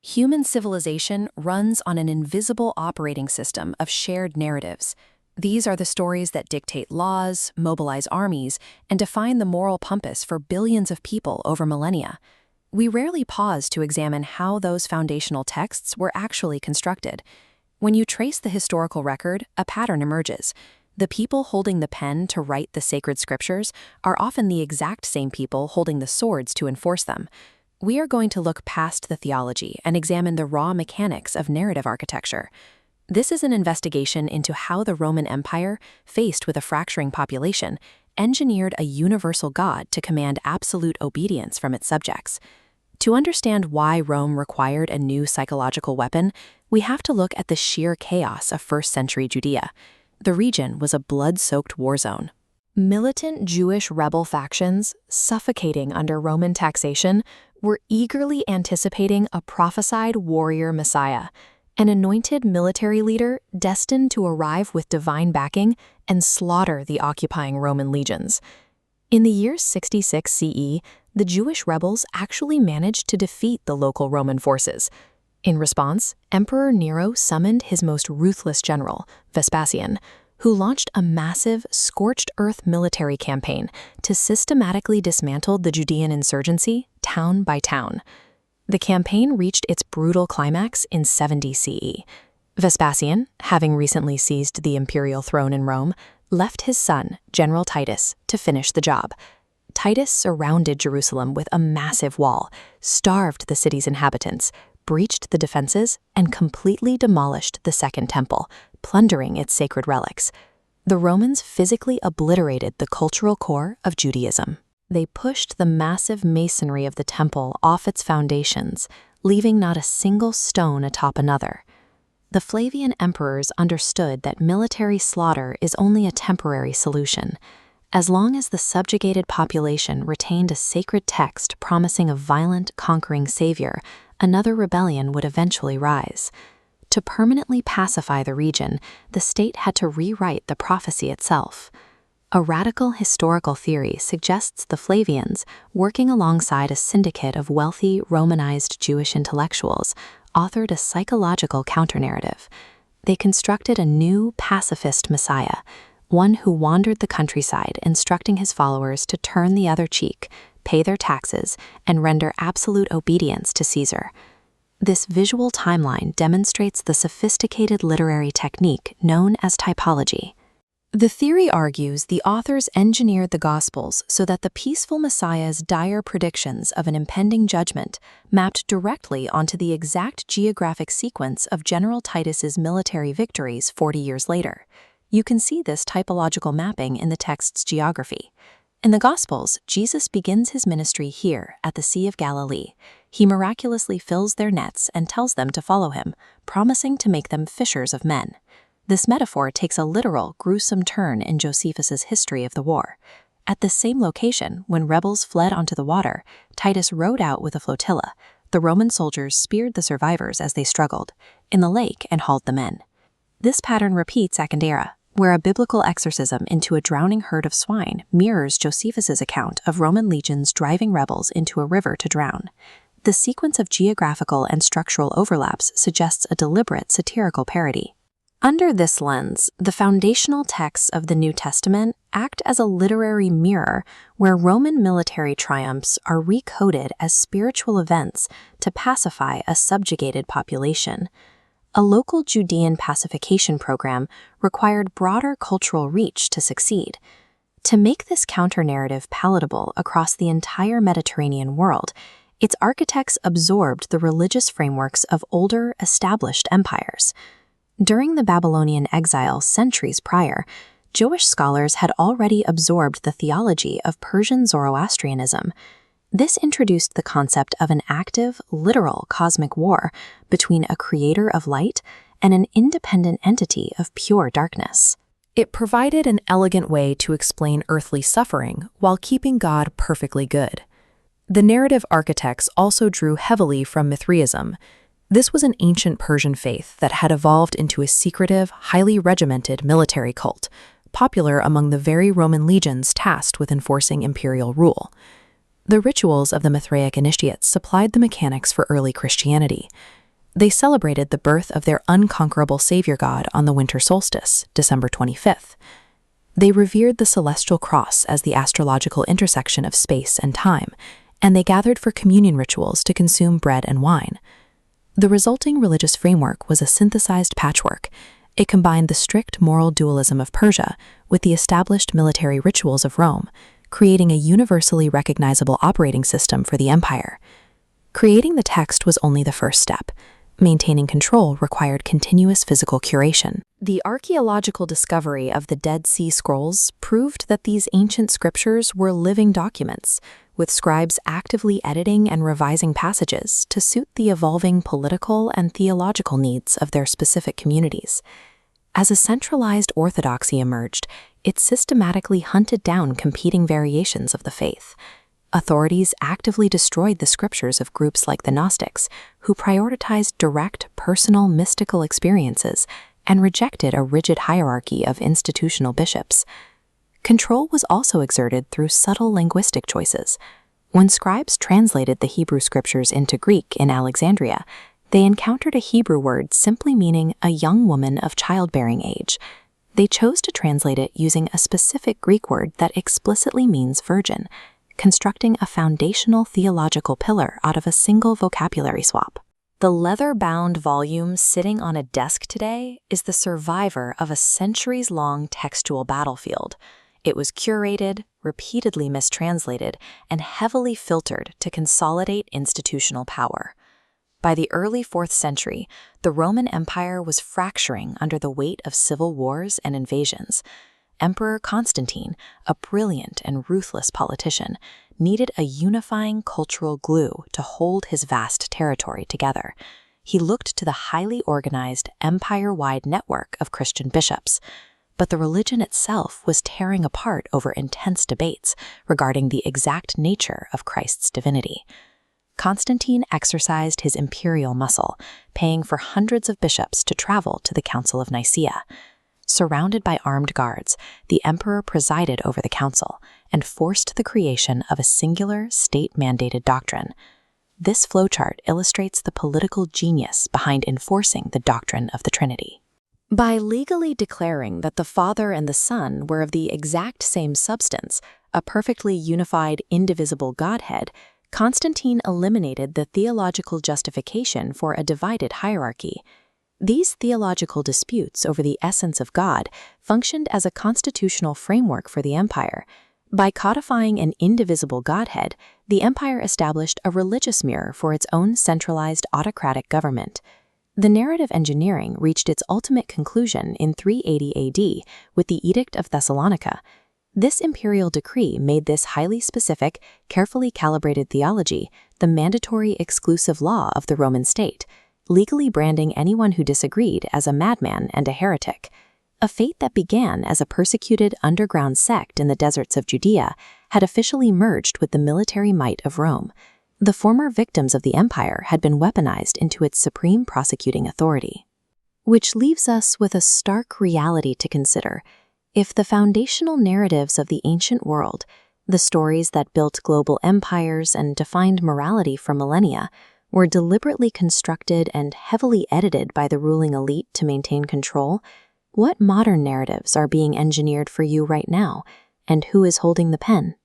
Human civilization runs on an invisible operating system of shared narratives. These are the stories that dictate laws, mobilize armies, and define the moral compass for billions of people over millennia. We rarely pause to examine how those foundational texts were actually constructed. When you trace the historical record, a pattern emerges. The people holding the pen to write the sacred scriptures are often the exact same people holding the swords to enforce them. We are going to look past the theology and examine the raw mechanics of narrative architecture. This is an investigation into how the Roman Empire, faced with a fracturing population, engineered a universal God to command absolute obedience from its subjects. To understand why Rome required a new psychological weapon, we have to look at the sheer chaos of first-century Judea. The region was a blood-soaked war zone. Militant Jewish rebel factions, suffocating under Roman taxation, were eagerly anticipating a prophesied warrior Messiah, an anointed military leader destined to arrive with divine backing and slaughter the occupying Roman legions. In the year 66 CE, the Jewish rebels actually managed to defeat the local Roman forces. In response, Emperor Nero summoned his most ruthless general, Vespasian, who launched a massive, scorched-earth military campaign to systematically dismantle the Judean insurgency town by town. The campaign reached its brutal climax in 70 CE. Vespasian, having recently seized the imperial throne in Rome, left his son, General Titus, to finish the job. Titus surrounded Jerusalem with a massive wall, starved the city's inhabitants, breached the defenses, and completely demolished the Second Temple, plundering its sacred relics. The Romans physically obliterated the cultural core of Judaism. They pushed the massive masonry of the temple off its foundations, leaving not a single stone atop another. The Flavian emperors understood that military slaughter is only a temporary solution. As long as the subjugated population retained a sacred text promising a violent, conquering savior, another rebellion would eventually rise. To permanently pacify the region, the state had to rewrite the prophecy itself. A radical historical theory suggests the Flavians, working alongside a syndicate of wealthy, Romanized Jewish intellectuals, authored a psychological counternarrative. They constructed a new pacifist messiah, one who wandered the countryside instructing his followers to turn the other cheek, pay their taxes, and render absolute obedience to Caesar. This visual timeline demonstrates the sophisticated literary technique known as typology. The theory argues the authors engineered the Gospels so that the peaceful Messiah's dire predictions of an impending judgment mapped directly onto the exact geographic sequence of General Titus's military victories 40 years later. You can see this typological mapping in the text's geography. In the Gospels, Jesus begins his ministry here at the Sea of Galilee. He miraculously fills their nets and tells them to follow him, promising to make them fishers of men. This metaphor takes a literal, gruesome turn in Josephus's history of the war. At this same location, when rebels fled onto the water, Titus rowed out with a flotilla. The Roman soldiers speared the survivors as they struggled in the lake and hauled them in. This pattern repeats at Candaera, where a biblical exorcism into a drowning herd of swine mirrors Josephus's account of Roman legions driving rebels into a river to drown. The sequence of geographical and structural overlaps suggests a deliberate satirical parody. Under this lens, the foundational texts of the New Testament act as a literary mirror where Roman military triumphs are recoded as spiritual events to pacify a subjugated population. A local Judean pacification program required broader cultural reach to succeed. To make this counter-narrative palatable across the entire Mediterranean world, its architects absorbed the religious frameworks of older, established empires. During the Babylonian exile centuries prior, Jewish scholars had already absorbed the theology of Persian Zoroastrianism. This introduced the concept of an active, literal cosmic war between a creator of light and an independent entity of pure darkness. It provided an elegant way to explain earthly suffering while keeping God perfectly good. The narrative architects also drew heavily from Mithraism. This was an ancient Persian faith that had evolved into a secretive, highly regimented military cult, popular among the very Roman legions tasked with enforcing imperial rule. The rituals of the Mithraic initiates supplied the mechanics for early Christianity. They celebrated the birth of their unconquerable savior god on the winter solstice, December 25th. They revered the celestial cross as the astrological intersection of space and time, and they gathered for communion rituals to consume bread and wine. The resulting religious framework was a synthesized patchwork. It combined the strict moral dualism of Persia with the established military rituals of Rome, creating a universally recognizable operating system for the empire. Creating the text was only the first step. Maintaining control required continuous physical curation. The archaeological discovery of the Dead Sea Scrolls proved that these ancient scriptures were living documents, with scribes actively editing and revising passages to suit the evolving political and theological needs of their specific communities. As a centralized orthodoxy emerged, it systematically hunted down competing variations of the faith. Authorities actively destroyed the scriptures of groups like the Gnostics, who prioritized direct, personal, mystical experiences and rejected a rigid hierarchy of institutional bishops. Control was also exerted through subtle linguistic choices. When scribes translated the Hebrew scriptures into Greek in Alexandria, they encountered a Hebrew word simply meaning a young woman of childbearing age. They chose to translate it using a specific Greek word that explicitly means virgin, constructing a foundational theological pillar out of a single vocabulary swap. The leather-bound volume sitting on a desk today is the survivor of a centuries-long textual battlefield. It was curated, repeatedly mistranslated, and heavily filtered to consolidate institutional power. By the early 4th century, the Roman Empire was fracturing under the weight of civil wars and invasions. Emperor Constantine, a brilliant and ruthless politician, needed a unifying cultural glue to hold his vast territory together. He looked to the highly organized, empire-wide network of Christian bishops. But the religion itself was tearing apart over intense debates regarding the exact nature of Christ's divinity. Constantine exercised his imperial muscle, paying for hundreds of bishops to travel to the Council of Nicaea. Surrounded by armed guards, the emperor presided over the council and forced the creation of a singular, state-mandated doctrine. This flowchart illustrates the political genius behind enforcing the doctrine of the Trinity. By legally declaring that the Father and the Son were of the exact same substance, a perfectly unified, indivisible Godhead, Constantine eliminated the theological justification for a divided hierarchy. These theological disputes over the essence of God functioned as a constitutional framework for the empire. By codifying an indivisible Godhead, the empire established a religious mirror for its own centralized autocratic government. The narrative engineering reached its ultimate conclusion in 380 AD with the Edict of Thessalonica. This imperial decree made this highly specific, carefully calibrated theology the mandatory exclusive law of the Roman state, legally branding anyone who disagreed as a madman and a heretic. A faith that began as a persecuted underground sect in the deserts of Judea had officially merged with the military might of Rome. The former victims of the empire had been weaponized into its supreme prosecuting authority. Which leaves us with a stark reality to consider. If the foundational narratives of the ancient world, the stories that built global empires and defined morality for millennia, were deliberately constructed and heavily edited by the ruling elite to maintain control, what modern narratives are being engineered for you right now, and who is holding the pen?